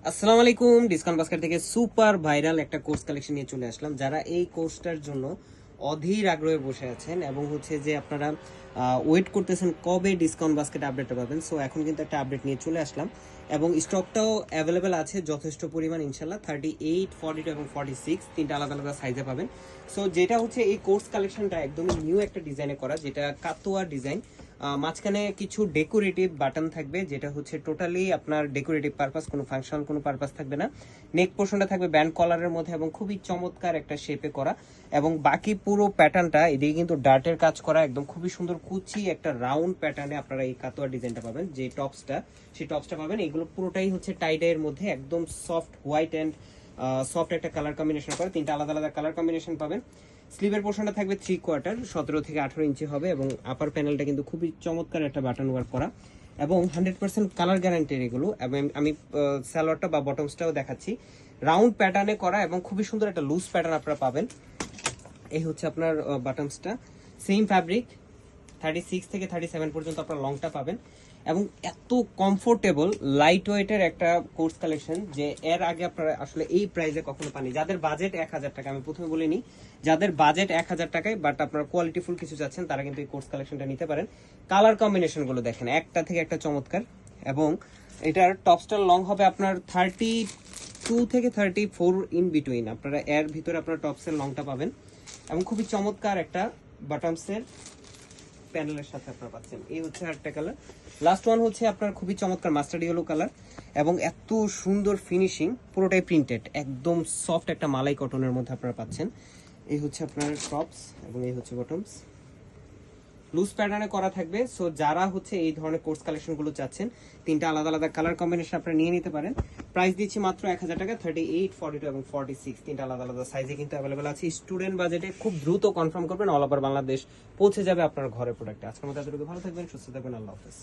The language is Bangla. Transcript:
আসসালামু আলাইকুম। ডিসকাউন্ট বাস্কেট থেকে সুপার ভাইরাল একটা কোর্স কালেকশন নিয়ে চলে আসলাম। যারা এই কোর্সটার জন্য অধীর আগ্রহে বসে আছেন এবং হচ্ছে যে আপনারা ওয়েট করতেছেন কবে ডিসকাউন্ট বাস্কেট আপডেটটা পাবেন, সো এখন কিন্তু একটা আপডেট নিয়ে চলে আসলাম এবং স্টকটাও অ্যাভেলেবেল আছে যথেষ্ট পরিমাণ ইনশাল্লাহ। 38, 42 এবং 46 তিনটা আলাদা আলাদা সাইজে পাবেন। সো যেটা হচ্ছে এই কোর্স কালেকশনটা একদমই নিউ একটা ডিজাইনে করা, যেটা কাতোয়া ডিজাইন। মাঝখানে কিছু ডেকোরেটিভ বাটন থাকবে, যেটা হচ্ছে টোটালি আপনার ডেকোরেটিভ পারপাস, কোনো ফাংশন কোনো পারপাস থাকবে না। নেক পোর্শনটা থাকবে ব্যান্ড কলারের মধ্যে এবং খুবই চমৎকার একটা শেপে করা, এবং বাকি পুরো প্যাটার্নটা এদিকে কিন্তু ডার্টের কাজ করা, একদম খুবই সুন্দর কুচি একটা রাউন্ড প্যাটার্নে আপনারা এই কাতোয়া ডিজাইনটা পাবেন। যে টপসটা, সেই টপসটা পাবেন। এগুলো পুরোটাই হচ্ছে টাইডাইয়ের মধ্যে একদম সফট হোয়াইট অ্যান্ড সফট একটা কালার কম্বিনেশন করে, তিনটা আলাদা আলাদা কালার কম্বিনেশন পাবেন। স্লিভের পোর্শনটা থাকবে 3/4, 17 থেকে 18 ইঞ্চি হবে, এবং আপার প্যানেলটা কিন্তু খুবই চমৎকার একটা বাটন ওয়ার্ক করা এবং 100% কালার গ্যারান্টির এগুলো। এবং আমি সালোয়ারটা বা বটমসটাও দেখাচ্ছি, রাউন্ড প্যাটার্নে করা এবং খুবই সুন্দর একটা লুজ প্যাটার্ন আপনারা পাবেন। এই হচ্ছে আপনার বাটমসটা, সেম ফ্যাব্রিক। 36 থেকে 37 পর্যন্ত আপনারা লংটা পাবেন এবং এত কমফোর্টেবল লাইট ওয়েটের একটা কোর্স কালেকশন যে এর আগে আপনারা আসলে এই প্রাইসে কখনো পানি। যাদের বাজেট 1000 টাকা, আমি প্রথমে বলে নিই, যাদের বাজেট 1000 টাকায় বাট আপনারা কোয়ালিটিফুল কিছু চাচ্ছেন, তারা কিন্তু এই কোর্স কালেকশনটা নিতে পারেন। কালার কম্বিনেশন গুলো দেখেন, একটা থেকে একটা চমৎকার। এবং এটার টপস্টার লং হবে আপনার 32 থেকে 34 ইন বিটুইন। আপনারা এর ভিতরে আপনারা টপসের লংটা পাবেন এবং খুবই চমৎকার একটা বটমসের প্যানেলের সাথে আপনারা পাচ্ছেন। এই হচ্ছে আরেকটা কালার। লাস্ট ওয়ান হচ্ছে আপনার খুবই চমৎকার মাস্টার্ড ইয়েলো কালার এবং এত সুন্দর ফিনিশিং, পুরোটাই প্রিন্টেড, একদম সফট একটা মালাই কটনের মধ্যে আপনারা পাচ্ছেন। এই হচ্ছে আপনার টপস এবং এই হচ্ছে বটমস, লুজ প্যাটার্নে করা থাকবে। সো যারা হচ্ছে এই ধরনের কোর্স কালেকশন গুলো চাচ্ছেন, তিনটা আলাদা আলাদা কালার কম্বিনেশন আপনারা নিয়ে নিতে পারেন। প্রাইস দিচ্ছি মাত্র 1000 টাকা। 38, 42 এবং 46 তিনটা আলাদা আলাদা সাইজে কিন্তু অ্যাভেলেবেল আছে। স্টুডেন্ট বাজেটে খুব দ্রুত কনফার্ম করবেন, অল ওভার বাংলাদেশ পৌঁছে যাবে আপনার ঘরে প্রোডাক্টে। আজকের মতো এতটুকু, ভালো থাকবেন, সুস্থ থাকবেন, আল্লাহ হাফেজ।